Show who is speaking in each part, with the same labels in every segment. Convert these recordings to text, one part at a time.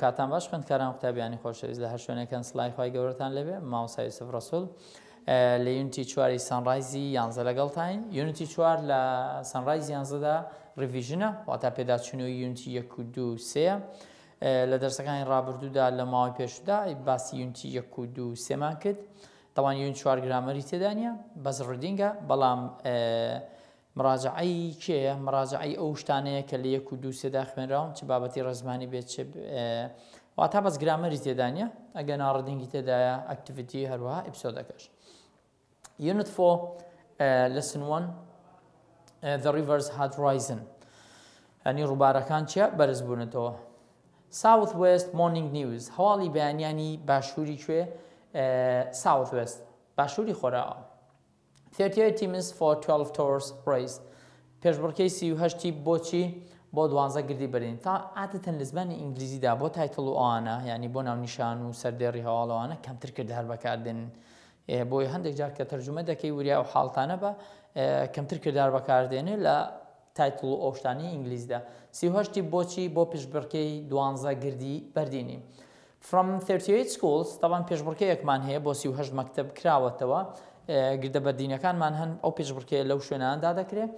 Speaker 1: کاتان باش خوێندکاران قوتابیانی خۆشەویست لە هەر شوێنێکەن سڵای خی گەورەتان لەبێ مامۆستا یوسف ڕەسوول لە یونیتی 4 سانڕایزی 11 لەگەڵتاین یونیتی 4 لە سانڕایزی 11دا ڕیڤیژنە واتە پێداچوونەوەی یونیتی 1 و 2 3 لە دەرسەکانی ڕابردوودا لە ماوەی پێشودا باسی یونیتی 1 و 2 3مان کرد دەوان یونیت 4 گرامەری تێدا نیە بەس ڕیدینگە بەڵام مراجعەی کێیە مراجعەی ئەو شتانەیە کە لە 1 و 2 3دا خوێنراون چ بابەتی ڕێزمانی بێت چ واتا بەس گرامەری تێدا نیە ئەگە ناڕدینگی تێدایە ئەکتیڤیتی هەروەها ئەپیسۆدەکەش Unit 4 Lesson 1 The rivers had risen ئەنی ڕووبارەکان چیە بەرز بوونەتەوە South West Morning News هەواڵی بەیانیانی باشووری کوێ South West باشووری خۆراوە 38 teams for 12 tours race پێشبڕکەی 38 بۆچی بۆ 12 گردی بەرین تا عادەتەن لە زمانی ئینگلیزیدا بۆ تایتڵ و ئەوانە یعنی بۆ ناونیشان و سەردێڕی هەواڵەوانە کەمتر کرد هەر بەکاردێنن بۆی هەندێک جار کە تەرجمە دەکەی وریا و حاڵتانە بە کەمتر کردار بەکاردێنێ لە تایتڵ و ئەوشتانی ئینگلیزدا 38 بۆچی بۆ پێشبڕکەی 12 گردی بەردینی From 38 schools طبعا پێشبڕکەیەکمان هەیە بۆ 38 مەکتەب کراوەتەوە گردە بەردینەکانمان هەن ئەو پێشبڕکەیە لەو شوێناندا دەکرێت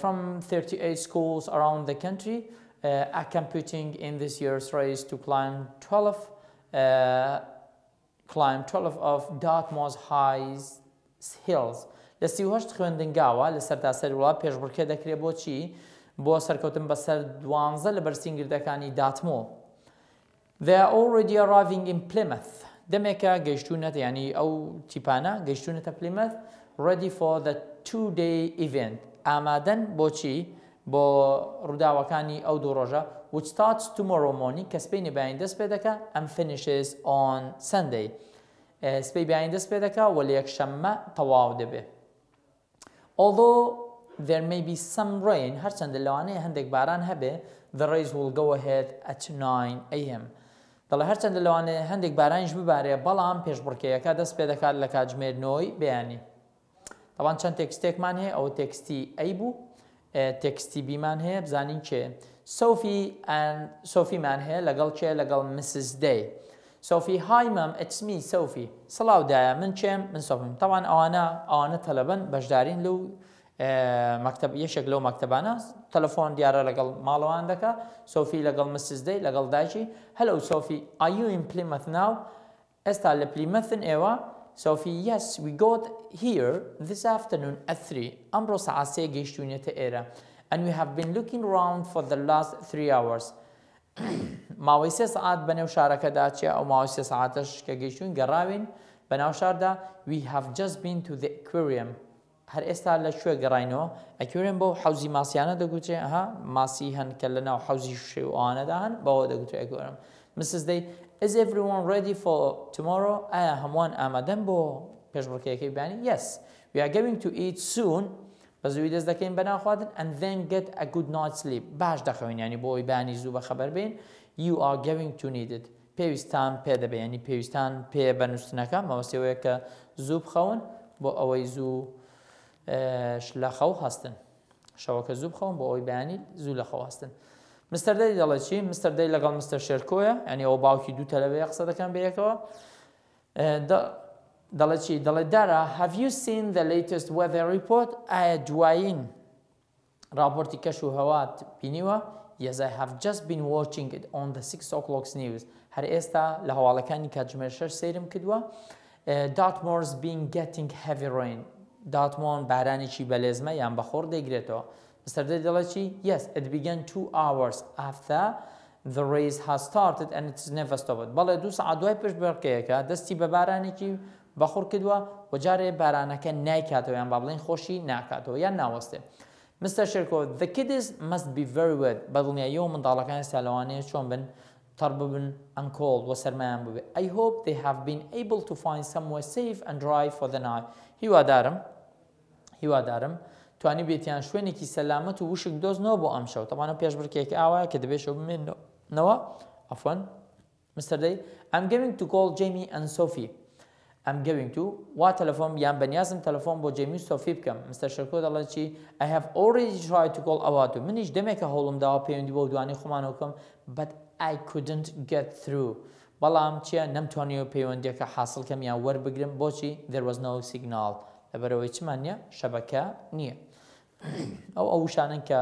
Speaker 1: from 38 schools around the country are competing in this year's race to climb 12 of Dartmoor's high hills لە 38 خوێندنگاوە لە سەرتاسەر وڵات پێشبڕکێ دەکرێت بۆچی بۆ سەرکەوتن بەسەر 12 لە بەرزترین گردەکانی داتمۆ They are already arriving in Plymouth دەمێکە گەیشتونەتە ینی ئەو تیپانە گەیشتونەتە Plymouth ready for the 2-day event ئامادەن بۆچی بۆ ڕووداوەکانی ئەو دوو ڕۆژە which starts tomorrow morning کە سبەی نەبیانی دەست پێ دەکە and finishes on Sunday سبەی بیانی دەست پێ دەکە و لە یەکشەممە تەواو دەبێ although there may be some rain هەرچەندە لەوانەیە هەندێک باران هەبێ the race will go ahead at 9 a.m. دەڵێ هەرچەندە لەوانەیە هەندێک بارانیش ببارێ بەڵام پێشبڕکەیەکە دەست پێ دەکات لە کاتژمێرنەوەی بەیانی طبعا چەند تێکستێکمان هەیە ئەو تێکستی ئەی بوو تێکستی بیمان هەیە بزانین چێ سۆفیمان هەیە لەگەڵ چێ لەگەڵ Mrs. Day Sophie hi mum it's me Sophie سڵاو دایە من چێم من سۆفیم طبعا ئەوانە تەلەبەن بەشدارین لەو مەکتەب یەشێک لەو مەکتەبانە تەلەفۆن دیارە لەگەڵ ماڵەوان دەکا سۆفی لەگەڵ Mrs. Day لەگەڵ دایکی Hello Sophie are you in Plymouth now ئێستا لە پلیمەثن ئێوە Sophie yes we got here this afternoon at 3 ئەمڕۆ سەعات 3 گەیشتوونێتە ئێرە and we have been looking around for the last 3 hours ماوەی 3 سەعات بەنێو شارەکەدا چیە ئەو ماوەی 3 سەعاتەش کە گەیشتوین گەڕاوین بەناو شاردا we have just been to the aquarium هەر ئێستا لە کوێ گەڕاینەوە ئەکوێرێن بۆ حەوزی ماسیانە دەگوترێ ئەها ماسی هەن کە لەناو حەوزی شێوانەدا هەن بەوە دەگوترێ ئەکوێرم Mrs. Day is everyone ready for tomorrow ئایا هەمووان ئامادەن بۆ پێشبڕکەیەکەی بیانی yes we are going to eat soon بەزووی دەست دەکەین بەناو خواردن and then get a good night's sleep باش دەخەوین ینی بۆی بیانی زوو بەخەبەر بین you are going to need it پێویستان پێ دەبێ ینی پێویستان پێ بەنووسنەکە مەوەستەوەیە کە زوو بخەون بۆ ئەوەی زوو لە خەو هەستن شەوەکە زوو بخەون بۆ ئەوەی بەیانی زوو لە خەو هەستن مستەر دەی دەڵێ چی مستەر دەی لەگەڵ مستەر شێرکۆیە ینی ئەو باوکی دوو تەلەبەیە قسە دەکەن بەیەکەوە دەڵێ چی دەڵێ دارا have you seen the latest weather report ئایا دوایین راپۆرتی کەش و هەوات بینیوە yes I have just been watching it on the 6 o'clock news هەر ئێستا لە هەواڵەکانی کاتژمێر 6 سەیرم کردووە Dartmoor's been getting heavy rain داتمۆن بارانێکی بەلێزمە یان بەخۆر دەیگرێتەوە مستەردەی دەڵێت چی yes it began 2 hours after the race has started and it is never stopped بەڵێ 2 سەعات دوای پێشبڕکەیەکە دەستی بە بارانێکی بەخۆر کردووە و جارێ بارانەکە نایکاتەوە یان با بڵێن خۆشی ناکاتەوە یان ناوەستێ Mr. Sherko the kids must be very wet بەدڵنیاییەوە منداڵەکان ئێستا لەوانەیە چۆن بن تەڕ ببن and cold و سەرمایان ببێ I hope they have been able to find somewhere safe and dry for the night هیوادارم توانی بێتیان شوێنێکی سەلامەت و وشک دۆزنەوە بۆ ئەم شەو تەمانە پێشبڕکێکی ئاوایە کە دەبێت شەو بمێنەوە عەفوەن Mr. Day I'm going to call Jamie and Sophie I'm going to وا تەلەفۆن یان بەنیازم تەلەفۆن بۆ جێمی و سۆفی بکەم مستەر شەرکۆ دەڵێت چی I have already tried to call ئەواتو منیش دەمێکە هەوڵم داوە پەیوەندی بۆ دوانی خۆمانەوە بکەم but I couldn't get through بەڵام چییە نەمتوانیەوە پەیوەندیەکە حاصلکەم یان وەربگرم بۆچی there was no signal لەبەرەوەی چمان نییە شەبەکە نییە ئەو شانن کە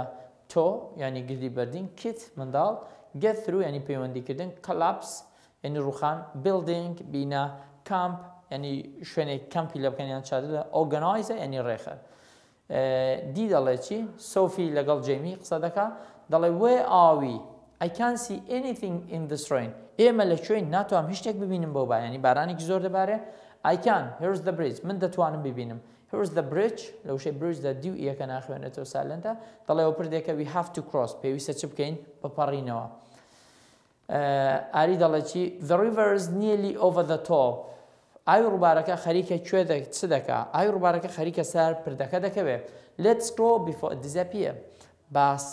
Speaker 1: تۆ ینی گردی بەردین کیت منداڵ get through ینی پەیوەندیکردن collapse ینی ڕوخان building بینە camp ینی شوێنێک کەمپی لە بکەنیان چادرە organize ینی ڕێخەر دی دەڵێ چی سۆفی لەگەڵ جێمی قسە دەکا دەڵێ where are we I can't see anything in this rain ئێمە لە کوێین ناتوانم هیچ شتێک ببینم بۆ با ینی بارانێکی زۆر دەبارێ I can here's the bridge من دەتوانم ببینم here's the bridge لەو شەی bridge دا دیو ئیەکە ناخوێنێتەوە سالنتە دەڵێ ئەو پردێکە we have to cross پێویستە چ بکەین بپەڕینەوە ئاری دەڵێ چی the river is nearly over the top ئاوی ڕووبارەکە خەریکە کوێ چ دەکا ئاوی ڕووبارەکە خەریکە سەر پردەکە دەکەوێت let's go before it disappear باس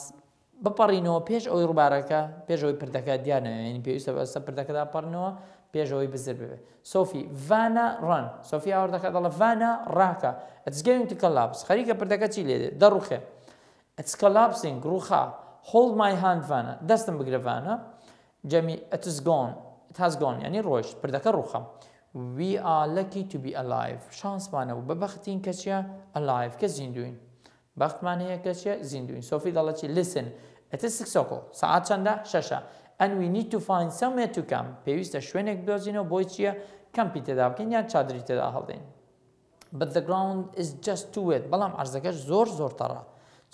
Speaker 1: بپەڕینەوە پێش ئەوی ڕووبارەکە پێش ئەوی پردەکە دیار نەوێنی پێویستە بەسە پردەکەدا پەڕنەوە پێش ئەوەی بزر ببێت سۆفی ڤانە ڕەن سۆفی ئاوردەکە دەڵێ ڤانە ڕاکە it's going to collapse خەریکە پردەکە چی لێ دەڕوخێ it's collapsing ڕوخا hold my hand ڤانە دەستم بگرە ڤانە جەمی it has gone ینی ڕۆیشت پردەکە ڕوخە we are lucky to be alive شانسمانە و بەبەختین کە چیە alive کە زیندوین بەختمان هەیە کە چیە زیندوین سۆفی دەڵێ چی listen it is 6 o'clock سەعات چەندە شەشە and we need to find somewhere to camp پێویستە شوێنێک بدۆزینەوە بۆی چییە کەمپی تێدا بکەین یان چادری تێدا هەڵدەین but the ground is just too wet بەڵام عەرزەکەش زۆر تەڕە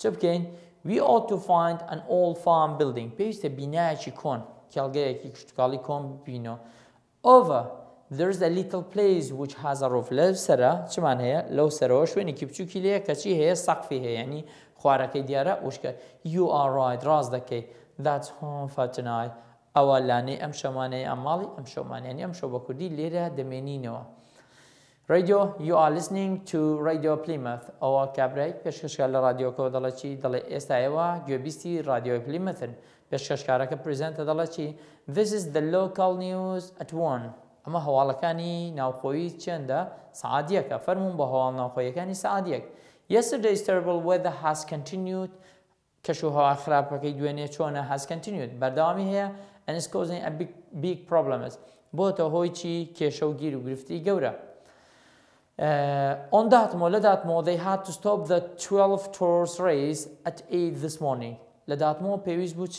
Speaker 1: چ بکەین we ought to find an old farm building پێویستە بینایەکی کۆن کێڵگەیەکی کشتتوکاڵی کۆن ببینەوە over there's a little place which has a roof لەو سەرە چمان هەیە لەو سەرەوە شوێنێکی بچووکی لێیە کەچی هەیە سەقفی هەیە ینی خوارەکەی دیارە وشکە you are right ڕاست دەکەی that's home for tonight ئەوە لانەی ئەم شەمانەیە ئەم ماڵی ئەم شەمانیانی ئەم شەو بە کوردی لێرە دەمێنینەوە radio you are listening to radio Plymouth ئەوە کابرایك پێشکەشکار لە رادیۆکەوە دەڵێ چی دەڵێ ئێستا ئێوە گوێبیستی رادیۆی پلیمەتن پێشکەشکارەکە پرزێنتە دەڵێ چی this is the local news at 1 ئەمە هەواڵەکانی ناوخۆیی چەندە سعادیەکە فەرمونون بە هەواڵ ناوخۆیەکانی سعادیەک yesterday's terrible weather has continued کەشوهەوا خراپەکەی دوێنێ چۆنە has continued بەردەوامی هەیە and is causing a big problems بۆتە هۆی چی کێشە و گیر و گرفتی گەورە on داتمەوە لە داتمەوە they had to stop the 12 tours race at 8 this morning لە داتمەوە پێویست بوو چ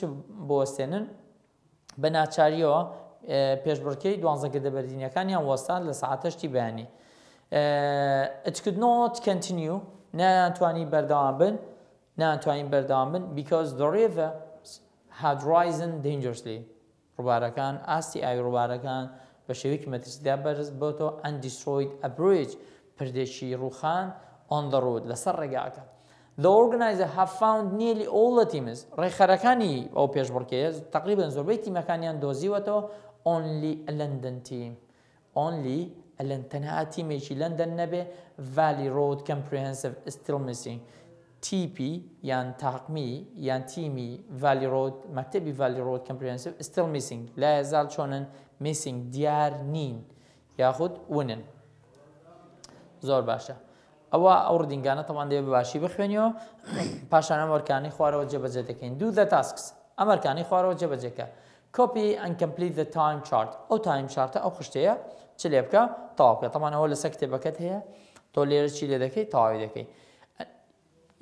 Speaker 1: بۆستێنن بە ناچاریەوە پێشبڕکەی 12 گردەبەردینیەکانیان وەستان لە سەعاتەشتی بەیانی it could not continue ناتوانی بەردەوام بن because the river had risen dangerously ڕووبارەکان ئاستی ئاوی ڕووبارەکان بە شێوەیەکی مەترسیدا بەرز بۆتەوە and destroyed a bridge پردێکی ڕووخان on the road لەسەر ڕێگاکە the organizer have found nearly all the teams ڕێخەرەکانی ئەو پێشبڕکەیە تقریبا زۆربەی تیمەکانیان دۆزیوەتەوە only a London team تەنها تیمێکی لەندەن نەبێ Valley Road Comprehensive still missing TP یان تاقمی یان تیمی Valley Road مەکتەبی Valley Road Comprehensive still missing لا يزال چۆنن missing دیار نین یاخود ونن زۆر باشە ئەوە ئەو ڕدینگانە تەمان دەبێت باشی بخوێنیەوە پاشان ئەمەرکانی خوارەوە جێبەجێ دەکەین do the tasks ئەمەرکانی خوارەوە جێبەجێکە copy and complete the time chart ئەو time chart ئەو خشتەیە چ لێ بکە تەواو بکە تەمان ئەوە لەسەر کتێبەکەت هەیە تۆ لێرە چی لێ دەکەی تەواوی دەکەی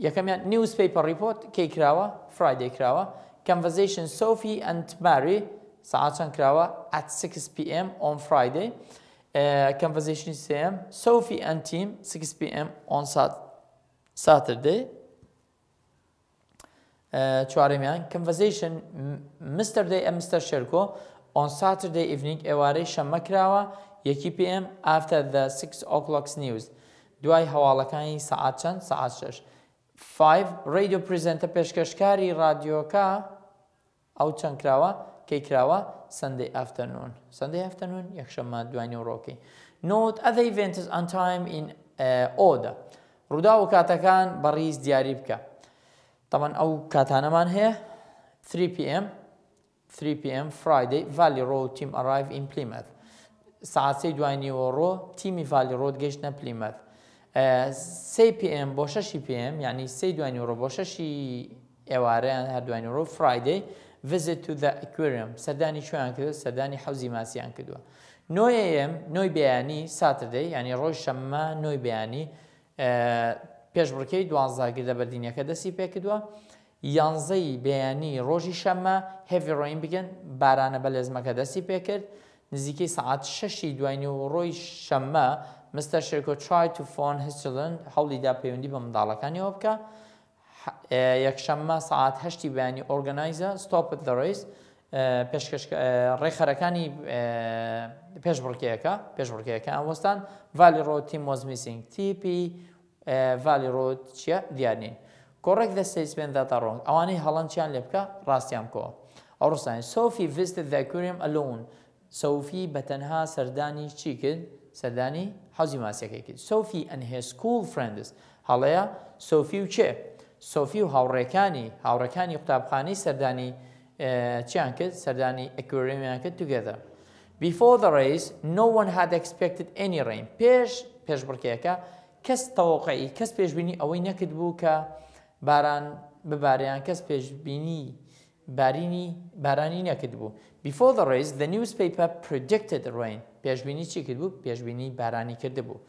Speaker 1: یەکەمیان newspaper report کەی کراوە Friday کراوە conversation Sophie and Mary ساعات چەند کراوە at 6 p.m. on Friday conversation سێم Sophie and team 6 p.m. on Saturday چوارەمیان conversation Mr. Day and Mr. Sherko on Saturday evening ئێوارەی شەممە کراوە 1 p.m. after the 6 o'clock news دوای هەواڵەکانی ساعات چەند ساعات 6 5 radio presenter پێشکەشکاری رادیۆکە ئەو چەند کراوە کەی کراوە Sunday afternoon یەکشەممە دوای نیوڕۆکەی note other events on time in order ڕوودا و کاتەکان بەڕیز دیاری بکە طبعا ئەو کاتانەمان هەیە 3 p.m. Friday Valley Road team arrive in Plymouth ساعت 3 دوای نیوەڕۆ تیمی ڤالی ڕۆد گەیشتە پلیمەت 3 PM بۆ 6 PM یعنی 3 دوای نیوەڕۆ بۆ 6 ئێوارەیان هەر دوای نیوەڕۆ فرایدەی visit to the aquarium سەردانی شویان کردو سەردانی حەوزی ماسییان کردووە 9 AM نۆی بەیانی ساتردەی ینی ڕۆژ شەممە نۆی بەیانی پێشبڕکەی 12 گردە بەردینیەکە دەستی پێ کردووە 11 بەیانی ڕۆژی شەممە هێڤی ڕۆین بگەن بارانە بەلێزمەکە دەستی پێ کرد نزیکەی سعات 6 دوای نیوەڕۆی شەممە مستەر شێرکۆ try to phone his children هەوڵیدا پەیوەندی بە منداڵەکانیەوە بکە یەکشەممە سعات 8 بەیانی ئۆرگەنایزە stop the race ڕێخەرەکانی پێشبڕکەیەکە وەستان ڤالی ڕۆد team was missing تیپی ڤالی ڕۆد چییە دیارنین correct the statement that are wrong ئەوانەی هەڵەنچیان لێ بکە ڕاستیان بکەوە ئەو ڕستانی Sophie visited the aquarium alone Sophie بەتەنها سەردانی چی کرد سەردانی حەوزی ماسیەکەی کرد Sophie and her school friends هەڵەیە Sophie و چێ Sophie و هاوڕێکانی قوتابخانەی سەردانی چیان کرد سەردانی ئەکوێریمیان کرد together Before the race no one had expected any rain پێشبڕکەیەکە کەس تەوەقعی کەس پێشبینی ئەوەی نەکرد بوو کە باران ببارەیان کەس پێشبینی بارانی نەکرد بوو Before the race the newspaper predicted rain پێشبینی چی کرد بوو پێشبینی بارانی کرده بوو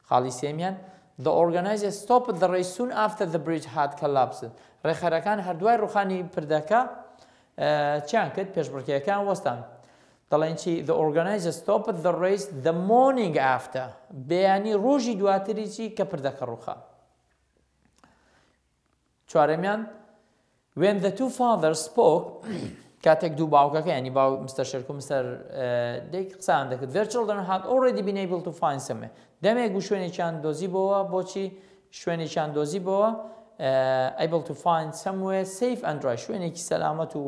Speaker 1: خاڵی سێمیان The organizer stopped the race soon after the bridge had collapsed ڕێخەرەکان هەردوای ڕوخانی پردەکە چیان کرد پێشبڕکەیەکان وەستان دەڵێن چی The organizer stopped the race the morning after بەیانی ڕۆژی دواتری چی کە پردەکە ڕوخا چوارەمیان When the two fathers spoke کاتێک دوو باوکەکە ینی باو مستەر شێرکۆ مستەر دەیک قسان دەکرد Their children had already been able to find somewhere دەمێک بوو شوێنێکیان دۆزیبەوە بۆچی شوێنێکیان دۆزیبەوە able to find somewhere safe and dry شوێنێکی سەلامەت و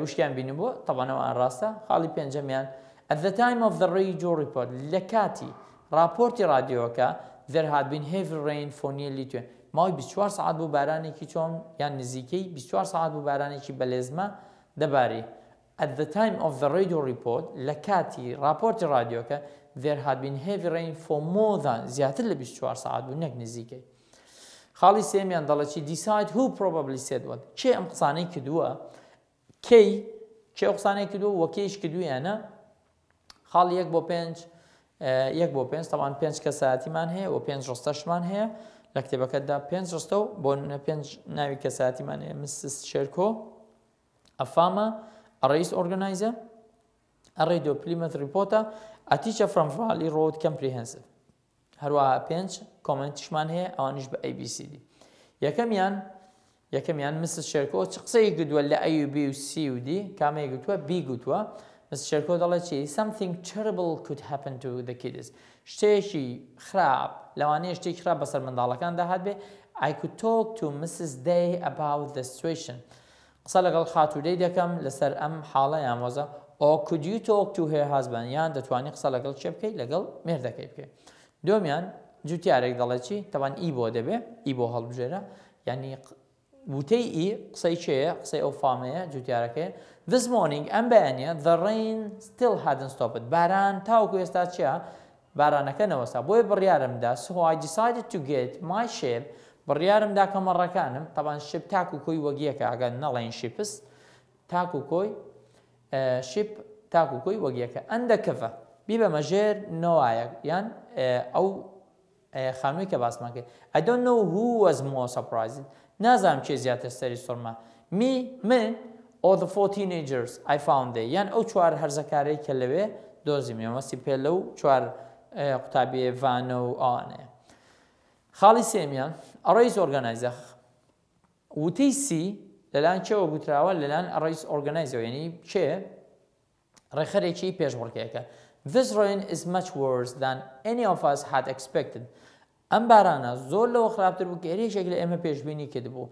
Speaker 1: وشکیان بینیبووە تەبانەوە ئەن ڕاستە خاڵی پێنجەمیان At the time of the radio report لە کاتی راپۆرتی رادیۆکە There had been heavy rain for nearly 2 ماوەی 24 ساعت بوو بارانێکی چۆن یان نزیکەی 24 ساعت بوو بارانێکی بەلێزمە دەباری At the time of the radio report لە کاتی راپۆرتی رادیۆکە There had been heavy rain for more than زیاتر لە 24 ساعت بوو نەک نزیکەی خاڵی سێمیان دەڵێکی decide who probably said what کێ ئەم قسانەی کردووە کێ قسانەی کردووە وە کێیش کردوویانە خاڵی 1 بۆ 5 تەوان 5 کەسایەتیمان هەیە و 5 ڕستەشمان هەیە لە کتێبەکەتدا 5 ڕستە و بۆ 5 ناوی کەسایەتیمان هەیە Mrs. شێرکۆ A farmer, a race organizer, a radio Plymouth reporter, a teacher from Valley Road Comprehensive. هەروەها 5 کۆمنتیشمان هەیە ئەوانیش بە ABCD. یەکەمیان Mrs. شێرکۆ چ قسەی گوتووە لە A و B و C و D کامەیە گوتووە B گوتووە Mrs. شێرکۆ دەڵێ چی Something terrible could happen to the kids. شتێکی خراپ لەوانەیە شتێکی خراپ بەسەر منداڵەکان داهات بێ I could talk to Mrs. Day about the situation. قسە لەگەڵ خاتوودەی دەکەم لەسەر ئەم حاڵە یامۆزە Or could you talk to her husband یان دەتوانی قسە لەگەڵ چێ بکەیت لەگەڵ مێردەکەی بکەیت دومیان جوتیارێک دەڵێ چی تەوان ئی بۆ دەبێ ئی بۆ هەڵبژێرە یعنی وتەی ئی قسەی چێیە قسەی ئەو فامەیە جوتیارەکەی This morning ئەم بەیانیە The rain still hadn't stopped باران تاوەکو ئێستا چیە بارانەکە نەوەستا بۆیە بڕیارمدا So I decided to get my ship بڕیارمدا کە مەڕەکانم تەبان شپ تاکو کۆی وەگیەکە ئەگەر نەڵێن شیپس تاکو کۆی شپ تاکو کۆی وەگیەکە ئەندەکەفە بی بە مەژێر نەوایەک یان ئەو خانووی کە باسمان کرد I don't know who was more surprised نازانم چێ زیاتر سەری سوڕما من or the 4 teenagers I found there یان ئەو 4 هەرزەکارەی کە لەوێ دۆزیم مەسی پێ لەو 4 قوتابیە ڤانە و ئەوانەیە خاڵی سێمیان ئەڕێیز ئۆرگانایزە وتەی سی لەلایەن چێوە گوتراوە لەلایەن ئەڕێیز ئۆرگانایزەوە یعنی چێ ڕێخەرێکی پێشبڕکەیەکە This rain is much worse than any of us had expected ئەم بارانە زۆر لەوە خراپتر بوو کە هێرێکێک لە ئێمە پێشبینی کردبوو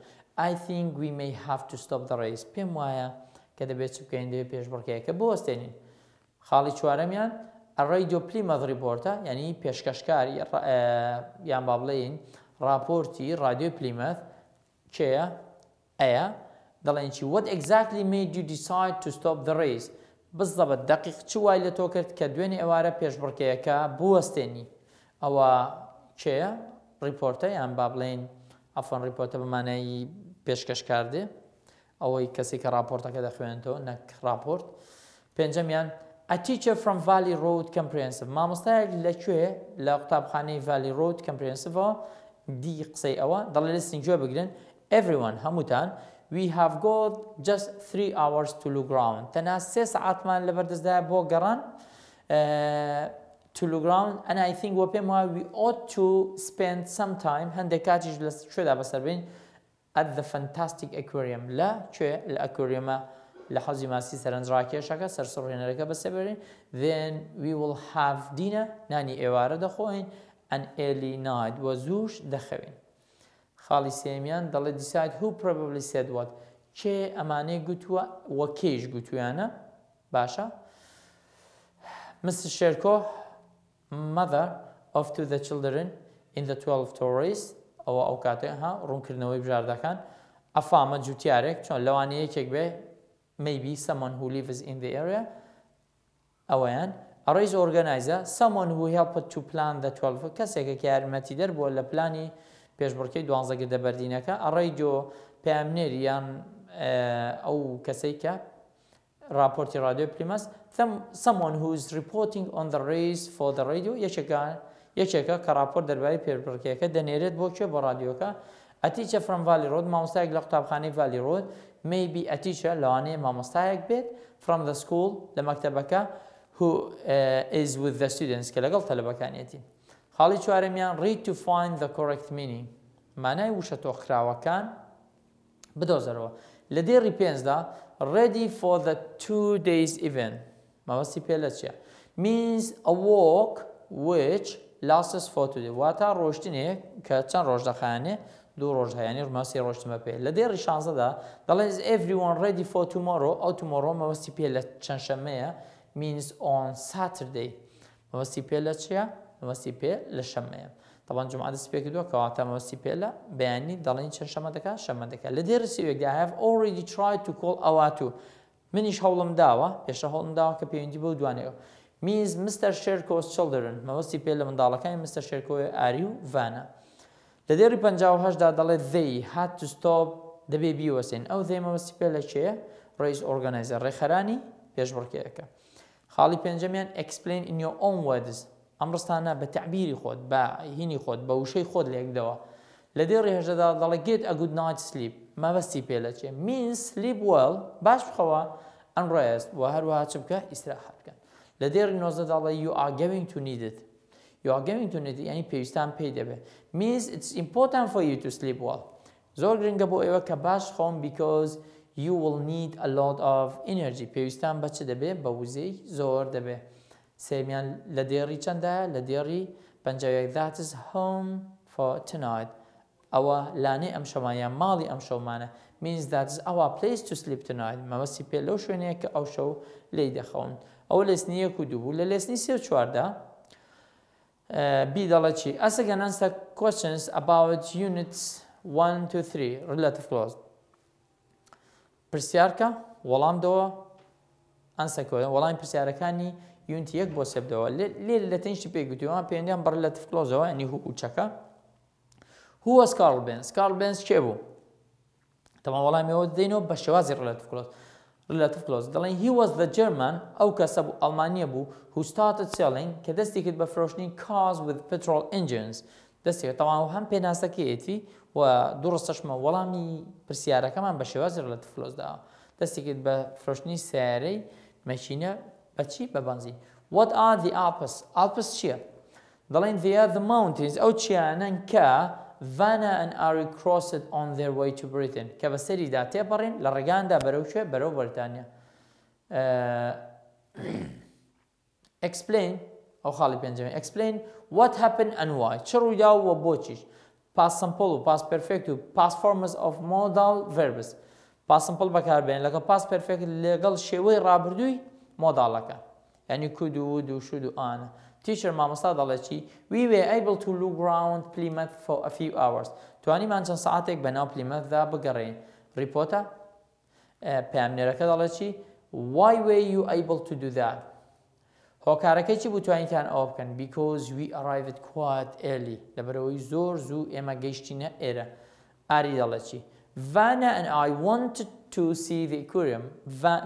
Speaker 1: I think we may have to stop the race پێم وایە کە دەبێت چ بکەین دەبێت پێشبڕکەیەکە بوەستێنین خاڵی چوارەمیان Radio Plymouth reporter یعنی پێشکەشکاری یان با بڵێین راپۆرتی رادیۆ پلیمەث کێیە ئەیە دەڵێن چی What exactly made you decide to stop the race بالضبط دقیق چ وای لە تۆ کرد کە دوێنێ ئێوارە پێشبڕکێیەکە بوەستێنی ئەوە کێیە ریپۆرتە یان با بڵێن ئەفۆن ریپۆرتە بمانایی پێشکەشکاردێ ئەوەی کەسی کە راپۆرتەکە دەخوێنێتەوە نەک راپۆرت پێنجەمیان A teacher from Valley Road Comprehensive مامۆستایەک لەکوێ لە قوتابخانەی Valley Road Comprehensive دی قسەی ئەوە دەڵێ لەستین گوێ بگرن everyone هەمووتان we have got just 3 hours to look round تەنها 3 ساعتمان لەبەردەستدایە بۆ گەڕان to look round and I think وە پێم وایە we ought to spend some time هەندێک کاتیش لە کوێدا بەسەر بین at the fantastic aquarium لە کوێ لە ئەکوریەمە لە حەوزی ماسی سەرنجڕاکێشەکە سەرسڕهێنەرەکە بەسەبرین then we will have dinner نانی ئێوارە دەخۆین an early night وە زووش دەخەوین خاڵی سێمیان دەڵێ decide who probably said what کێ ئەمانەی گوتووە وە کێش گوتویانە باشە Mr. Sherko mother of to the children in the 12 stories ئەوە ئەو کاتێ ها ڕوونکردنەوەی بژاردەکان ئەفامە جوتیارێک چۆن لەوانەیە یەکێک بێ maybe someone who lives in the area ئەوەیان A race organizer, someone who helped to plan the 12 کەسێکە کە یارمەتیدەر بووە لە پلانی پێشبڕکێی 12 گردەبەردینەکە A radio پەیامنێری یان ئەو کەسەی کە راپۆرتی رادیۆ پلیمەس someone who is reporting on the race for the radio یەکێکە کە راپۆرت دەربارەی پێشبڕکێەکە دەنێرێت بۆ کوێ بۆ رادیۆکە A teacher from Valley Road مامۆستایەک لە قوتابخانەی Valley Road maybe a teacher لەوانەیە مامۆستایەک بێت from the school لە مەکتەبەکە who is with the students کە لەگەڵ تەلەبەکانیەتی خاڵی چوارەمیان read to find the correct meaning مانای وشە تۆخراوەکان بدۆزەرەوە لە دێڕی پێنجدا ready for the 2 days event مەوەستی پێ لە چیە means a walk which lasts for 2 days واتە ڕۆشتنێک کە چەند ڕۆژ دەخایەنێ 2 ڕۆژ هەیەنی ڕماسی ڕۆشتمە پێ لە دێڕی شانزەدا دەڵێ everyone ready for tomorrow ئەو tomorrow مەوەستی پێ لە چەند شەمەیە means on Saturday مەوەستی پێ لە چیە مەوەستی پێ لە شەمەیە طبعا جمعە دەست پێ کردووە کەواتە مەوەستی پێ لە بەیانی دەڵێن چەند شەمە دەکات شەمە دەکات لە دێڕی سێوێکدا I have already tried to call ئەواتو منیش هەوڵم داوە پێشە هەوڵم داوە کە پەیوەندی بەو دوانەوە means Mr. Sherko's children مەوەستی پێ لە منداڵەکانی Mr. Sherko ئاری و ڤانە لە دێڕی 58دا دەڵێ they had to stop دەبێ بیوەسێن ئەو they مەوەستی پێ لە چێە race organizer ڕێخەرانی پێشبڕکێیەکە خاڵی پێنجەمیان explain in your own words ئەم ڕستانە بە تعبیری خۆت بە هینی خۆت بە وشەی خۆت لێکدەوە لە دێڕی هەژدەدا دەڵێ get a good night sleep مەبەستی پێ لە چێ means sleep well باش بخەوە and rest و هەروەها چ بکە ئیستراحەت بکە لە دێڕی 19 دەڵێ you are going to need it you are going to need it یعنی پێویستان پێی دەبێ means it's important for you to sleep well زۆر گرنگە بۆ ئێوە کە باش خۆم because you will need a lot of energy پێویستان بە چ دەبێ بە وزەی زۆر دەبێ سێمیان لە دێڕی چەندایە لە دێڕی 51 that is home for tonight ئەوە لانەی ئەم شەمایان ماڵی ئەم شەومانە means that is our place to sleep tonight مەوەستی پێ لەو شوێنەیە کە ئەو شەو لێی دەخەون ئەوە لێسنی 1 و 2 بوو لە لێسنی 3 و 4دا بی دەڵێ چی ask and answer questions about units 1 to 3 relative clause پرسیارکە وەڵامدەوە ئەنسەکۆە وەڵامی پرسیارەکانی یونتی 1 بۆ 3 بدەوە لێ لە تەنیشتی پێگوتیەوە پێیان بە relative clause-ەوە ئەنی هوچەکە who was Carl Benz Carl Benz کێ بوو تەمام وەڵامیەوە دەینەوە بە شێوازی relative clause دەڵێن he was the German ئەو کەسە بوو ئەڵمانیە بوو who started selling کە دەستی کرد بە فرۆشتنی cars with petrol engines دەستی کرد تەواو هەم پێناسەکەیەتی و دوڕستەشمە وەڵامی پرسیارەکەمان بە شێوازی relative clause داوە دەستی کرد بە فرۆشتنی سیارەی مەشینە بەچی بە بەنزین what are the Alps چییە دەڵێن they are the mountains ئەو چیانەن کە Vanna and Ari crossed on their way to Britain کە بە سەریدا تێپەڕین لە ڕێگاندا بەرەو کوێ بەرەو بەریتانیا explain ئەو خاڵی پێنجەمین explain what happened and why چ ڕوویدا و بۆچیش past simple و past perfect و past forms of modal verbs past simple بەکاربێن لەگەڵ past perfect لەگەڵ شێوەی ڕابردووی مۆداڵەکە یعنی could و would و should و ئانە teacher مامۆستا دەڵێ چی we were able to look round Plymouth for a few hours توانیمان چەند سەعاتێک بەناو پلیمەتدا بگەڕێین ریپۆتە پەیامنێرەکە دەڵێ چی why were you able to do that هۆکارەکەی چی بوو توانیتان ئەوە بکەن because we arrived quite early لەبەرەوەی زۆر زوو ئێمە گەیشتینە ئێرە ئاری دەڵێ چی Vanna and I wanted to see the aquarium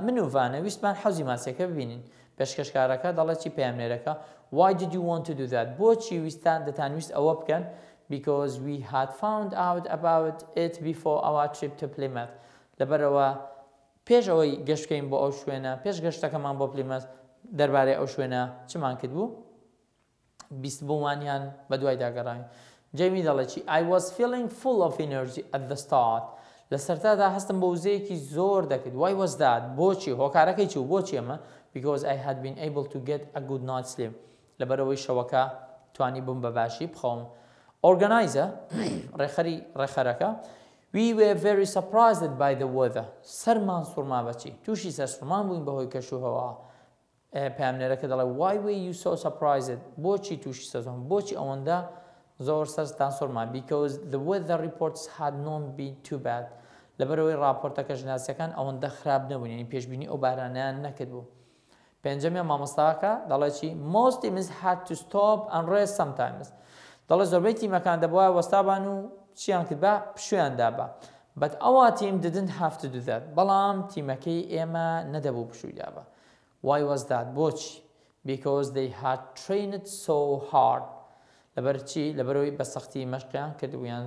Speaker 1: من و Vanna ویستمان حەوزی ماسیەکە ببینین پێشکەشکارەکە دەڵێ چی پێیانێرەکە why did you want to do that بۆچی ویستان دەتانویست ئەوە بکەن because we had found out about it before our trip to Plymouth لەبەرەوە پێش ئەوەی گەشتکەین بۆ ئەو شوێنە پێش گەشتەکەمان بۆ پلیمەث دەربارەی ئەو شوێنە چمان کرد بوو بیست بوومانیان بە دوای داگەڕاین جەیمی دەڵێ چی I was feeling full of energy at the start لە سەرتادا هەستم بە وزەیەکی زۆر دەکرد why was that بۆچی هۆکارەکەی چی و بۆچی ئەمە because I had been able to get a good night's sleep لەبەرەوەی شەوەکە توانی بووم بە باشی بخۆم organizer ڕێخەرەکە We were very surprised by the weather. سەرمان سوورما بەچی تووشی سەرسوورمان بووین بەهۆی کەشوهەوا پامنێرەکە دەڵێ why were you so surprised بۆچی تووشی سەرسوورم بۆچی ئەوەندە زۆر سەرتان سوورما because the weather reports had not been too bad لەبەرەوەی راپۆرتەکە ژناسیەکان ئەوەندە خراپ نەبوون یعنی پێشبینی ئەو بارانیان نەکرد بوو پێنجەمیان مامۆستاکە دەڵێ چی most teams had to stop and rest sometimes دەڵێ زۆربەی تیمەکان دەبووە وەستابان و چیان کرد بە پشویان دابە but our team didn't have to do that بەڵام تیمەکەی ئێمە نەدەبوو پشووی دابە why was that بۆچی because they had trained so hard لەبەر چی لەبەرەوەی بە سەختی مەشقیان کردبوو یان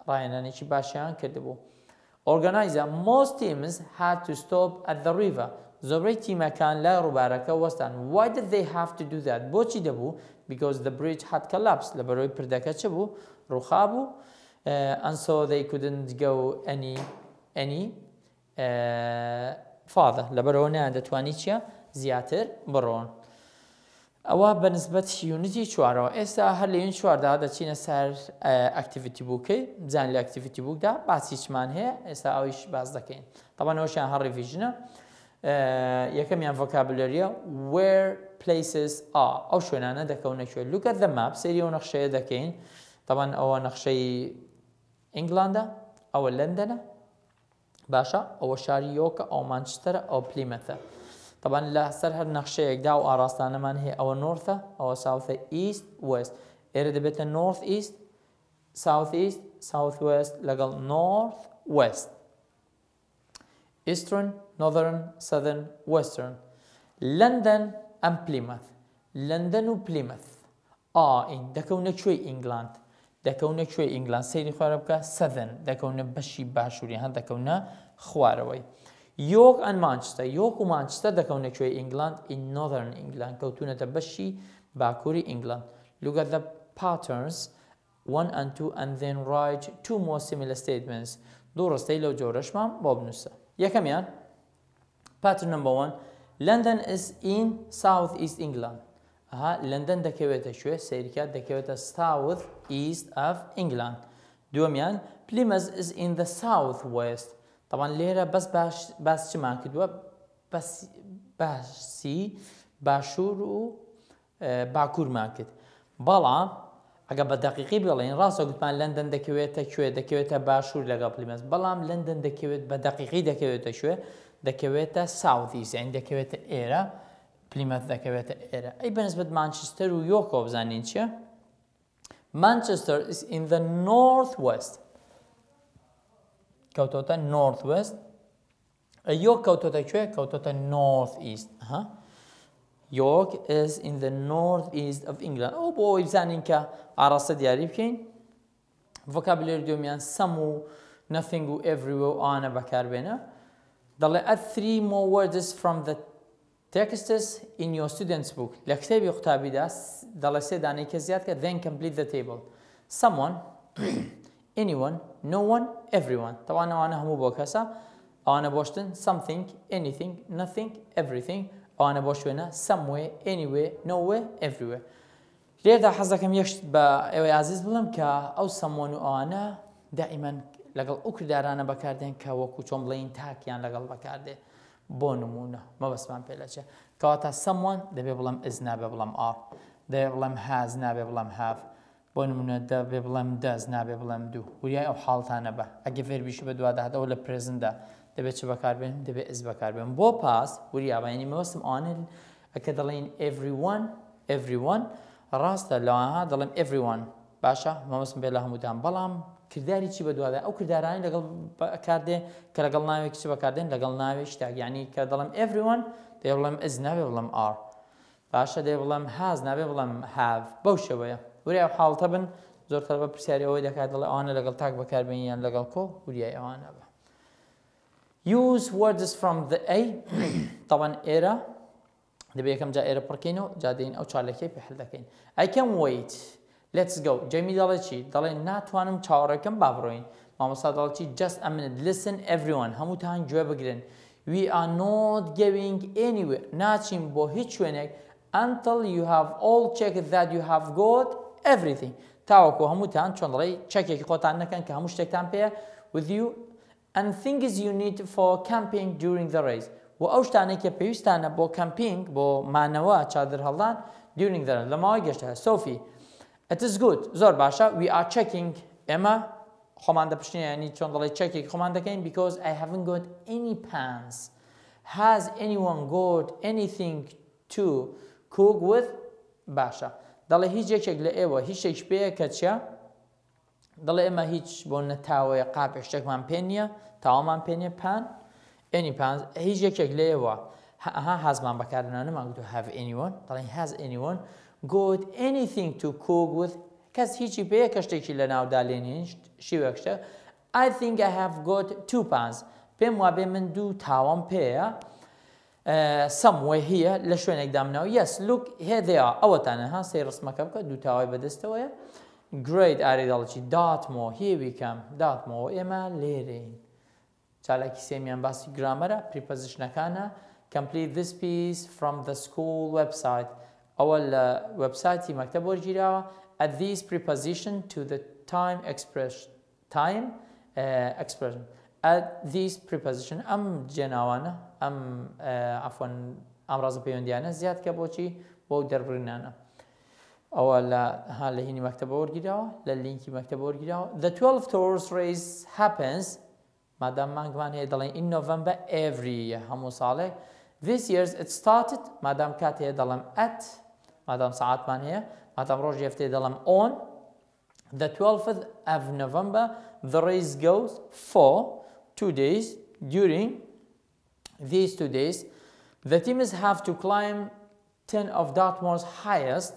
Speaker 1: ڕایەنانێکی باشیان کردبوو organizer most teams had to stop at the river زۆربەی تیمەکان لە ڕووبارەکە وەستان why did they have to do that بۆچی دەبوو because the bridge had collapsed لەبەرەوەی پردەکە چ بوو ڕووخا بوو and so they couldn't go any farther لەبەرەوە نیان دەتوانی چیە زیاتر بڕۆن ئەوە بەنسبەت یونیتی چوارەوە ئێستا هەر لە یون چواردا دەچینە سەر ئەکتیڤیتی بووکەی بزانین لە ئەکتیڤیتی بووکدا باسی چمان هەیە ئێستا ئەویش باز دەکەین طبعا ئەوشیان هەر ریڤیژنە یەکەمیان ڤۆکابولەریە where places are ئەو شوێنانە دەکەونە کوێ look at the map سەیری ئەو نەخشەیە دەکەین طبعا ئەوە نەخشەی ئینگڵاندا ئەوە لەندەنە باشە ئەوە شاری یۆکە ئەو مانچستەرە ئەو پلیمەتە طبعا لە سەر هەر نەخشەیەکدا و ئاراستانەمان هەیە ئەوە نۆرتە ئەوە ساوثە ئیست وێست ئێرە دەبێتە نۆرث ئیست ساوث ئیست ساوث وێست لەگەڵ نۆرث وێست ئیسترن نۆذرن سەدرن وێسترن لەندەن ئەم پلیمەث لەندەن و پلیمەث ئین دەکەونە کوێی ئینگلاند دەکەونە کوێی ئینگلاند سەیری خوارە بکە سەدن دەکەونە بەشی باشووری هەن دەکەونە خوارەوەی یۆک ئەن مانچستەر یۆک و مانچستەر دەکەونە کوێی ئینگلاند in northern England کەوتونەتە بەشی باکووری ئینگلاند look at the patterns 1 and 2 and then write two more similar statements دوو ڕستەی لەو جۆرەشمان بۆ بنووسە یەکەمیان pattern number 1 London is in south east England لەندەن دەکەوێتە کوێ سەیریکە دەکەوێتە south east of England دووەمیان Plymouth is in the south west طبعا لێرە باس چمان کردووە باسی باشوور و باکوورمان کرد بەڵام ئەگە بە دەقیقی بڵێن ڕاستە گوتمان لەندەن دەکەوێتە کوێ دەکەوێتە باشوور لەگەڵ پلیمەث بەڵام لەندەن دەکەوێت بە دەقیقی دەکەوێتە کوێ دەکەوێتە south east یعنی دەکەوێتە ئێرە پلیمەث دەکەوێتە ئێرە ئەی بەنسبەت مانچستەر و یۆکەوە بزانین چیە Manchester is in the north west کەوتۆتە north west یۆک کەوتۆتە کوێ کەوتۆتە north east یۆک is in the north east of England ئەو بۆ ئەوی بزانین کە ئاراستە دیاری بکەین vocabulary دومیان some و nothing و everywhere و ئانە بەکاربێنە دەڵێ add 3 more words from the texts in your student's book لە کتێبی قوتابیدا دەڵێ سێ دانەیەکە زیاد کە then complete the table someone anyone no one everyone طبعا ئەوانە هەموو بۆ کەسە ئەوانە بۆشتن something anything nothing everything ئەوانە بۆ شوێنە somewhere anywhere nowhere everywhere لێردا حەز دەکەم یەکشت بە ئێوەی عازیز بڵم کە ئەو someone و ئەوانە دائیمەن لەگەڵ ئەو کردارانە بەکاردێن کە وەکو چۆن بڵێین تاکیان لەگەڵ بەکاردێ بۆ نمونە مەبەستمان پێ لەچێ کەواتە someone دەبێ بڵم is نابێ بڵم are دەبێ بڵم has نابێ بڵم have بۆ نمونە دەبێ بڵم does نابێ بڵم do وریای ئەو حاڵتانە بە ئەگە فێربیشی بە دوواداهاتەوە لە پرێزندا دەبێت چ بەکاربێنم دەبێت ئس بەکاربێنم بۆ پاس وریابە ینی مەوەستم ئەوانە کە دەڵێن everyone ڕاستە لەوانها دەڵێم everyone باشە مەوەستم بێت لە هەمووتان بەڵام کردداری چی بەدووادا ئەو کرددارانی لەگەڵ بەکاردێن کە لەگەڵ ناوێکی چی بەکاردێن لەگەڵ ناوێ شتێک یعنی کە دەڵێم everyone دێ بڵێم ئس نابێ بڵێم r باشە دێ بڵێم has نابێ بڵێم have بەو شێوەیە وریای حاڵتە بن زۆرتر بە پرسیاری ئەوەی دەکات دەڵێ ئەوانە لەگەڵ تاک بەکاربێنیان لەگەڵ کۆ وریای ئەوانە بە use words from the a طبعا ئێرە دەبێت یەکەم جا ئێرە پڕکەینەوە جادەین ئەو چالەکەی پێ حل دەکەین I can wait let's go جەمی دەڵێ چی دەڵێ ناتوانم چاوەڕێکم با بڕۆین مامۆستا دەڵێ چی just a minute listen everyone هەمووتان گوێ بگرن we are not going anywhere ناچین بۆ هیچ شوێنێک until you have all checked that you have got everything تاوەکو هەمووتان چۆن دەڵێ چەکێکی خۆتان نەکەن کە هەموو شتێکتان پێە with you and things you need for camping during the race و ئەو شتانێک کە پێویستانە بۆ کەمپینگ بۆ مانەوە چادر هەڵدان during the race لە ماوەی گەشتە Sophie it is good زۆر باشە we are checking ئێمە خۆمان دەپشتین ینی چۆن دەڵێ چەکێکی خۆمان دەکەین because I haven't got any pants has anyone got anything to cook with باشە دەڵێ هیچ یەکێک لە ئێوە هیچ شتێک پێیە کە چیە دەڵێ ئێمە هیچ بۆ نەتاوەیە قاپێک شتێکمان پێ نییە تاوامان پێ نییە پان any pants هیچ یەکێک لە ئێوە هازمان بەکارهێنانەمان گوتو have anyone دەڵێ has anyone got anything to cook with کەس هیچی پێیە کە شتێکی لە ناودا لێنین شیوەک شتە I think I have got 2 pants پێم وابێ من 2 تاوام پێیە somewhere here لە شوێنێک دامناوە yes look here they are ئەوەتانە ها سەی ڕسمەکە بکە 2 تاوای بەدەستەوەیە great ئاری دەڵێکی داتمۆ here we come داتمۆ ئێمە لێرەین چالاکی سێمیان باسی گرامەرە پریپۆزیشنەکانە complete this piece from the school website ئەوە لە وەبسایتی مەکتەب وەرگیراوە add this preposition to the time expression add this preposition ئەم جێناوانە ئەم عفوان ئەم ڕازە پەیوەندیانە زیاد کە بۆچی بۆ دەربڕینانە ئەوە لە هینی مەکتەبە وەرگیراوە لە لینکی مەکتەبە وەرگیراوە the 12 tours race happens مادام مانگمان هەیە دەڵێن in November every year هەموو ساڵێک this year it started مادام کات هەیە دەڵێم at مادام ساعتمان هەیە مادام ڕۆژی هەفتەیە دەڵێم on the 12th of November the race goes for 2 days during these 2 days the teams have to climb 10 of Dartmoor's highest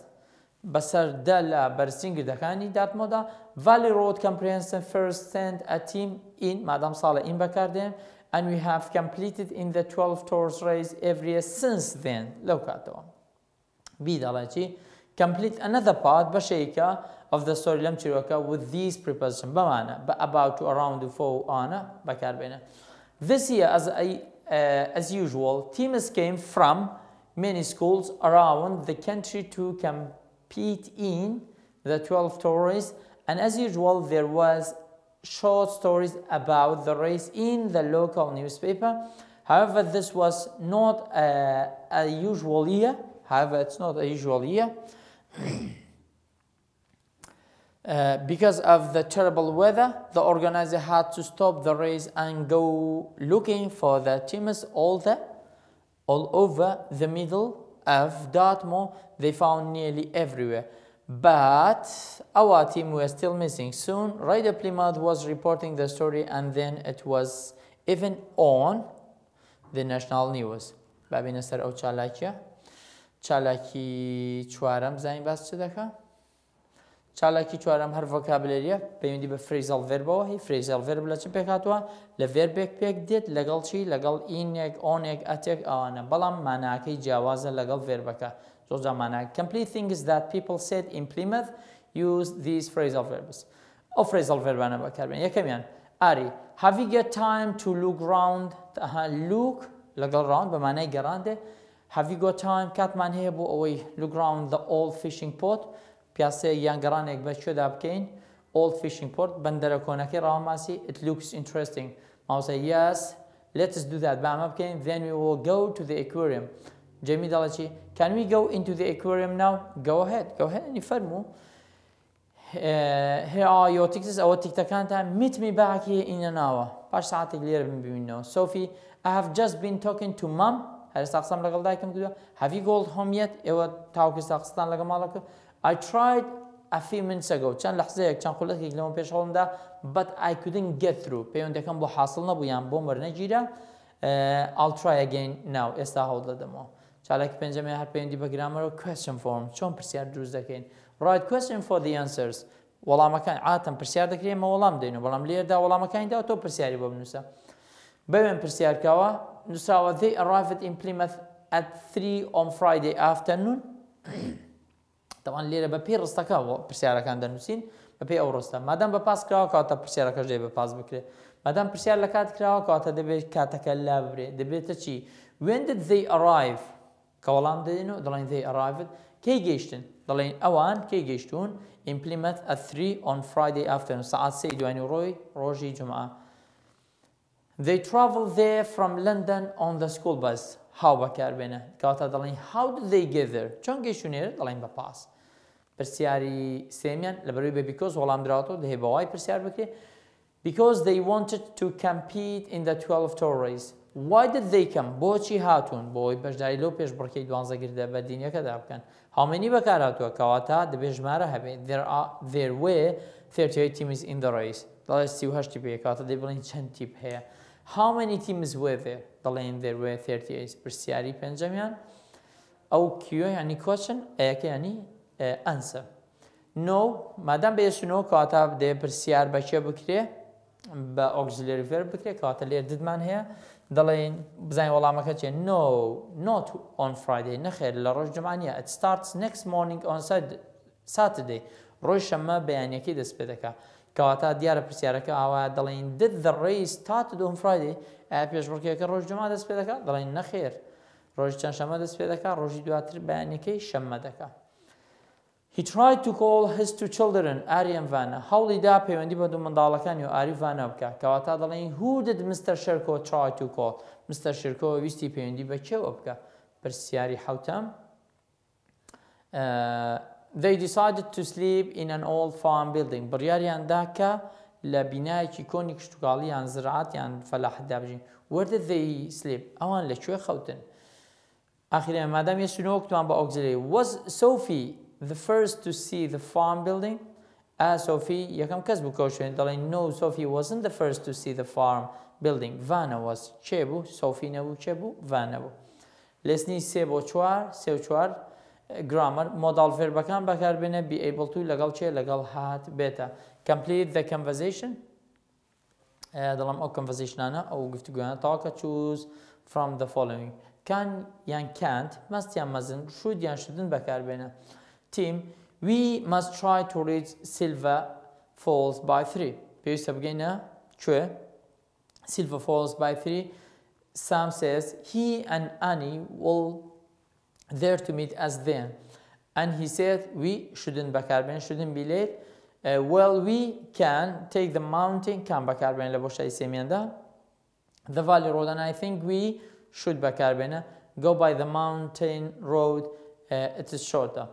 Speaker 1: بەسەردە لە بەرزنگردەکانی داتمۆدا Valley Road Comprehensive first sent a team in مادام ساڵە in بەکاردێن and we have completed in the 12 tours race every year since then لەو کاتەوە بی دەڵێ چی complete another part بەشێکە of the story لەم چیرۆکە with these prepositions بەمانە بە about to around to for ئانە بەکاربێنە this year as usual teams came from many schools around the country to compete in the 12 tours and as usual there was short stories about the race in the local newspaper however this was not a usual year it's not a usual year because of the terrible weather the organizer had to stop the race and go looking for the teams all over the middle of Dartmoor they found nearly everywhere but our team were still missing soon Radio Plymouth was reporting the story and then it was even on the national news بابینە سەر ئەو چالاکیە چالاکی چوارەم زانین باس چ دەکە چالاکی چوارەم هەر ڤۆکابلەریە پەیوەندی بە فریزەڵ ڤێربەوە هی فریزەڵ ڤێرب لە چ پێکاتوە لە ڤێربێک پێک دێت لەگەڵ چی لەگەڵ ئینێک ئۆنێک ئەتێک ئەوانە بەڵام ماناکەی جیاوازە لەگەڵ ڤێربەکە زۆرجار ماناکە complete things that people said in Plymouth use these phrasal verbs ئەو فریزەڵ ڤێربانە بەکاربێن یەکەمیان ئاری have you got time to look round look لەگەڵ round بەمانای گەڕاندێ have you got time کاتمان هەیە بۆ ئەوەی look round the old fishing port پیاسەیە یان گەڕانێک بە کوێدا بکەین old fishing port بەندەرە کۆنەکەی ڕاوەماسی it looks interesting ماوسە yes let's do that بە ئەمە بکەین then we will go to the aquarium جەمی دەڵێ چی can we go into the aquarium now go ahead نی فەرموو here are your tickets ئەوە تیکتەکانتان meet me back here in an hour باش ساعتێک لێرە ببینەوە. Sophie, I have just been talking to mom. هەرێستا قسەم لەگەڵ دایکم کردووە. Have you called home yet? ئێوە تاوەکو قسەتان لەگەڵ ماڵەکە. I tried a few minutes ago. چەند لەحزەیەک چەند خولەکێک لەمە پێش هەڵمدا but I couldn't get through. پەیوەندەکەم بۆ حاصل نەبوو یان بۆم وەرنەگیرە. I'll try again now. ئێستا هەوڵ دەدەمەوە. چالاکی پێنجەمە هەر پەیوەندی بە گرامەرەوە question form. چۆن پرسیار دروست دەکەین. Write question for the answers. وەڵامەکان عادەتەن پرسیار دەکرێت ئێمە وەڵام دەینەوە بەڵام لێرەدا وەڵامەکانیدا تۆ پرسیاری بۆ بنووسە. بەوێن پرسیارکەوە نووسراوە they arrived in Plymouth at 3 on Friday afternoon. طبعا لێرە بە پێی ڕستەکە پرسیارەکان دەنووسین بە پێی ئەو ڕستە. مادام بە پاس کراوە کاتە پرسیارەکەش دەبێت بە پاس بکرێت. مادام پرسیار لە کات کراوە کاتە دەبێت کاتەکە لا ببرێت. دەبێتە چی؟ When did they arrive؟ کە وەڵام دەدەینەوە دەڵێن they arrived. کەی گەیشتن؟ دەڵێن ئەوان کەی گەیشتون in Plymouth at 3 on Friday afternoon. ساعت 3 دوانی ڕۆژی جمعە. They traveled there from London on the school bus. How بەکاربێنە کاتە دەڵێن how did they get there؟ چۆن گەیشتونێرە دەڵێن بە پاس. پرسیاری سێمیان لەبەرەوەی بە because وەڵام دراتەوە دەهێ بەوای پرسیار بکرێت because they wanted to compete in the 12 tour race. Why did they come؟ بۆچی هاتوون؟ بۆی بەشداری لەو پێش بڕکەی 12 گردە بە دینیەکەدا بکەن. How many بەکار هاتووە کەواتە دەبێت ژمارە هەبێت. There were 38 teams in the race. دەڵێ 38 تیپ هەیە کاتە دەی بڵێن چەند تیپ هەیە. How many teams were there؟ دەڵێن there were 38. پرسیاری پێنجەمیان ئەو کیۆ ینی question ئەیەکە ینی answer. No مادام بە یەسونەوە کاتە دێ پرسیار بەکێ بکرێ بە auxiliary verb بکرێ کاتە لێر ددمان هەیە دەڵێن بزانین وەڵامەکە چێ no not on Friday نەخێر لە ڕۆژ جمعانیە it starts next morning on Saturday. ڕۆژ شەممە بەیانیەکەی دەست پێ دەکات کەواتە دیارە پرسیارەکە ئاوا دەڵێن did the race started on Friday؟ ئایا پێشبڕکێکە ڕۆژ جمعە دەست پێ دەکات دەڵێن نەخێر ڕۆژ چەند شەممە دەست پێ دەکات ڕۆژی دواتر بەیانیەکەی شەممە دەکات. He tried to call his two children Ari and Vanna. هەوڵی دا پەیوەندی بە دوو منداڵەکانی و ئاری ڤانە بکات کەواتە دەڵێن who did Mr. Shirko try to call؟ Mr. Shirko ویستی پەیوەندی بە کێوە بکات. پرسیاری حوتەم They decided to sleep in an old farm building. بڕیاریان دا کە لە بینایەکی کۆنی کشتتوکاڵی یان زراعەت یان فەلاحدا بژین. Where did they sleep؟ ئەوان لەکوێ خەوتن؟ ئاخیرا مادام یەسونەوە کتوان بە auxiliary. Was Sophie the first to see the farm building؟ Sophie یەکەم کەس بوو کە شوێن دەڵێن no Sophie wasn't the first to see the farm building. Vanna was. چێ بوو؟ Sophie نەبوو چێ بوو؟ Vanna بوو. لێسنی 3 بۆ 4 3 و 4 grammar modal verbەکان بەکاربێنە be able to لەگەڵ چێ لەگەڵ هات بێتە. Complete the conversation. دەڵام ئەو conversationانە ئەو گفتوگویانە تاوەکە choose from the following. Can یان can't مەستیان مەزن should یان shouldn't بەکاربێنە. Team we must try to reach Silver Falls by 3. پێویستە بگەینە کوێ Silver Falls by 3. Sam says he and Annie will there to meet us then. And he said we shouldn't بەکاربێن shouldn't be late. Well we can take the mountain can بەکاربێن لە بۆشایی سێمیاندا. The valley road and I think we should بەکاربێنە go by the mountain road. It is shorter.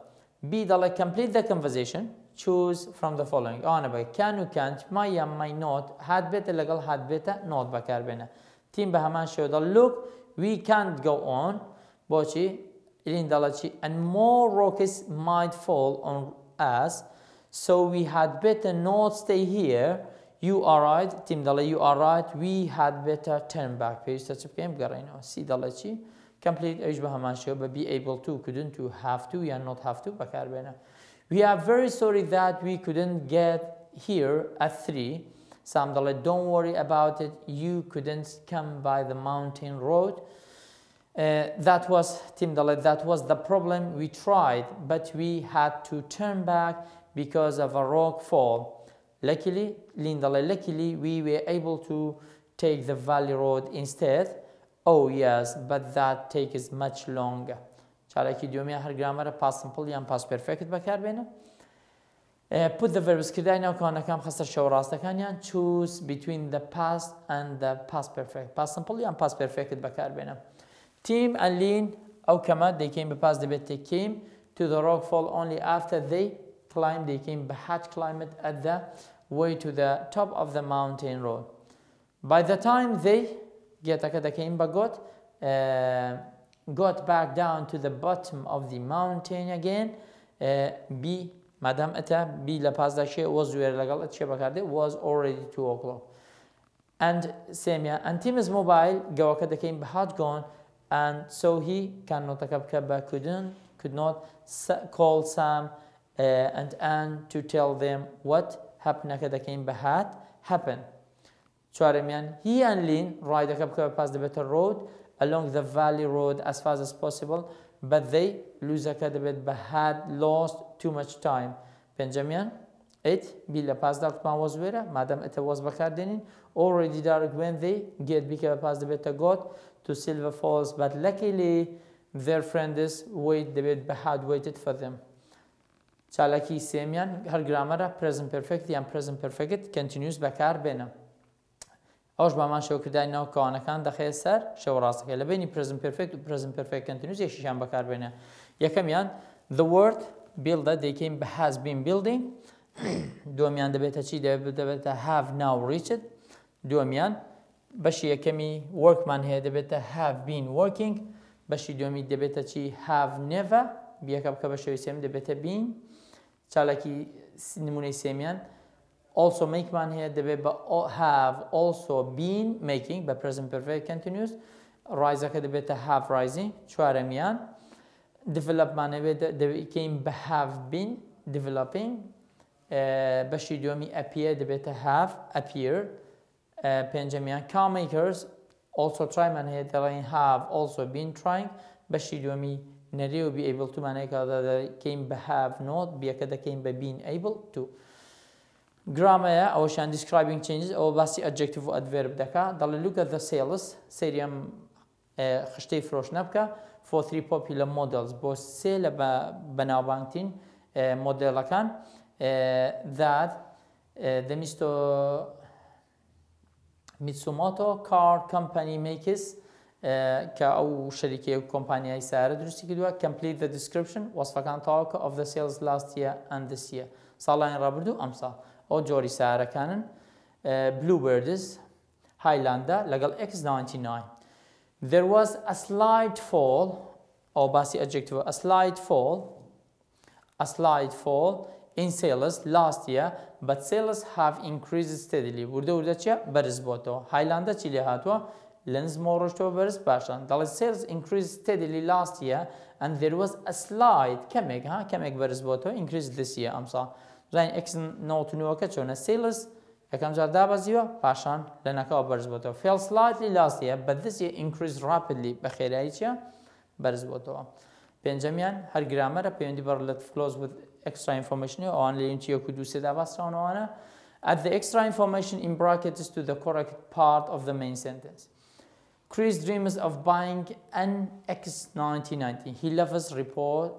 Speaker 1: B دەڵێ complete the conversation choose from the following. ئەوانە بە can و can't might یا might not هات بێتە لەگەڵ هات بێتە not بەکاربێنە. Team بە هەمان شێوە دەڵ look we can't go on بۆچی ئیلین دەڵێت چی and more rocks might fall on us so we had better not stay here. You are right. Team دەڵێ you are right. We had better turn back. پێویستە چ بکەین بگەڕێینەوە. C دەڵێت چی complete ئەویش بە هەمان شێوە بە be able to couldn't to have to یان not have to بەکاربێنە. We are very sorry that we couldn't get here at 3. Sam دەڵێت don't worry about it. You couldn't come by the mountain road. That was Tim دەڵێت that was the problem. We tried but we had to turn back because of a rock fall. Luckily Lynn دەڵێت luckily we were able to take the valley road instead. Oh yes but that takes much longer. چارەکی دومیان هەر گرامەرە past simple یان past perfect بەکاربێنە. Put the verbs کردای ناوکانەکان خەستە شەو ڕاستەکانیان choose between the past and the past perfect. Past simple یان past perfect بەکاربێنە. Tim and Lynn ئەو کەمە they came بە past دەبێت they came to the rock fall only after they climbed. They came بە had climbed at the way to the top of the mountain road. By the time they got back down to the bottom of the mountain again, B madam ata B lapazdashi was was already 2 o'clock. And Semia and Tim's mobile gawakada came had gone, and so he could not call Sam and Anne to tell them what happened happened. He and Lynn ride past the better road along the valley road as fast as possible, but they had lost too much time. Benjamin, it bila past that man was where madam it was bakardinin already dark when they get past the better got to Silver Falls, but luckily their friends had waited for them. Chalaki Semian, her grammar present perfect and present perfect continues bakar bena. اوش با من شو کردن نو کانکان دخیل سر شو راسته که لبینی present perfect و present perfect continuous یکیشان بکار بینه. یکمیان the word builder they came has been building. دومیان دبیت چی دبیت have now reached. دومیان باشی یکمی workman هی دبیت have been working. باشی دومی دبیت چی have never بیاکب که باشی سیم دبیت been. چالکی نمونه سیمیان also make man here the have also been making but present perfect continuous. Rise the have rising. Chwaramian develop man the came have been developing. Bashidiomi appear the beta have appeared. Benjamin car makers also try man here the have also been trying. Bashidiomi Neri will be able to manage the came have not be a came by being able to. Grammar ocean describing changes or basi adjective or adverb daka. Dal look at the sales serium khshti frosh nabka for 3 popular models both sale banabantin model kan that the Mitsumoto car company makes ka au sharike company ay sare drusti kidwa complete the description was fakan talk of the sales last year and this year salain rabrdu amsa او جوری سعر كانن Bluebirds Highlander legal X99. There was a slight fall or basi adjective a slight fall in sales last year, but sales have increased steadily. Burada çya bariz boto Highlander çili hatwa lens moroshto bariz başan. The sales increased steadily last year and there was a slight kemek bariz boto increased this year amsa. زين X note نوكا شونا sales كم زاد دابزيو باشان لأنك برز بوتو fell slightly last year but this year increased rapidly بخيريتشا برز بوتو بنجامين هر grammar بيندي برلت flows with extra information أو أن لينتيو كدو سيدا باسران وأنا add the extra information in brackets to the correct part of the main sentence. Chris dreams of buying an X90. He loves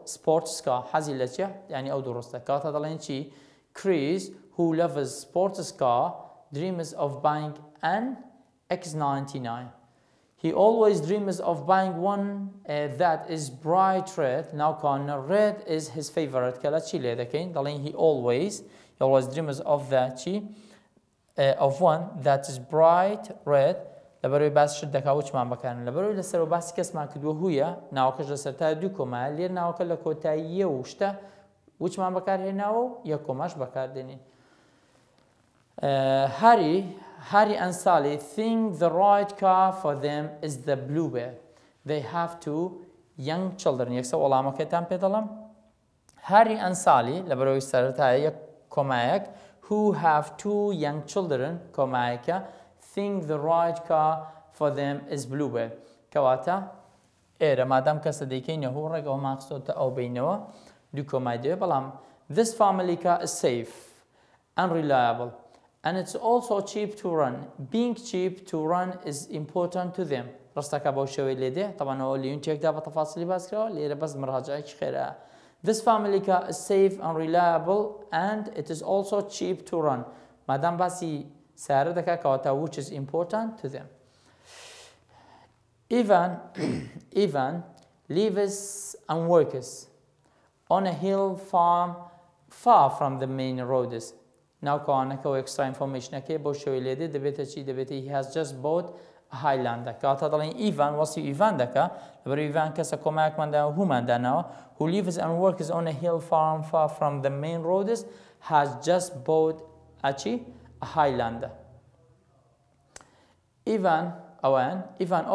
Speaker 1: sports car. حزيلتشا يعني أو درسته كاتا دلين شيء. Chris who loves sports car dreams of buying an X99. He always dreams of buying one that is bright red. Now red is his favorite color. Chile دكين دلين he always dreams of that of one that is bright red. لبروي باس شد كاوش ما مكان لبروي لسرو باس كسمع كدو هويا ناوكش لسرتا دوكما لير ناوكل لكوتا يوشتا وش ما بكار هناو يكوماش بكار ديني. Harry and Sally think the right car for them is the Bluebird. They have 2 young children. يكسو والله ما كتام بيدلم. Harry and Sally لبروي سرتا يكومايك who have 2 young children كومايكا think the right car for them is Bluebird. كواتا إيه مادام كسديكين هو رجع مقصود أو بينه دوكومايديو بلام. This family car is safe and reliable and it's also cheap to run. Being cheap to run is important to them. رستك أبو شوي لده طبعا هو اللي ينتج ده بتفاصيل بس كده اللي بس مراجعك خيره. This family car is safe and reliable and it is also cheap to run. مادام بسي which is important to them. Ivan lives and works on a hill farm far from the main roads. ناو کەوانەکە و extra informationەکەی بۆ شێوەی لێدێ دەبێتە چی دەبێتە he has just bought a Highlander کەواتە دەڵێن ئیڤان وەسی ئیڤان دەکا لەبەر ئیڤان کەسە کۆمایەکماندا هومانداناوە who lives and works on a hill farm far from the main roads has just bought a Highlander. Ivan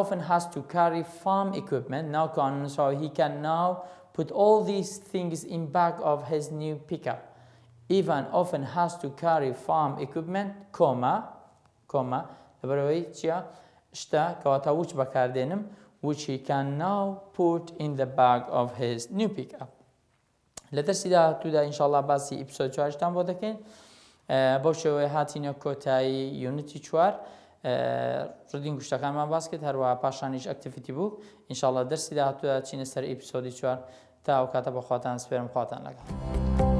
Speaker 1: often has to carry farm equipment now so he can now put all these things in back of his new pickup. Ivan often has to carry farm equipment, لەبەرەوەی چیە شتە کەواتە وچ بەکاردێنم which he can now put in the bag of his new pickup. لە دەرسی داهاتوودا ئینشاءالله باسی ئیپسۆد 4 بۆ دەکەین بۆ شێوەیە هاتینە کۆتایی یونیتی 4 ڕدین گوشتەکانمان باس کرد هەروەها پاشانیش ئەکتیڤیتی بوو ئینشاءالله دەرسی داهاتوودا چینە سەر ئیپسۆدی 4 تا ئەو کاتە بەخواتان سپێرم خواتان لەگەڵ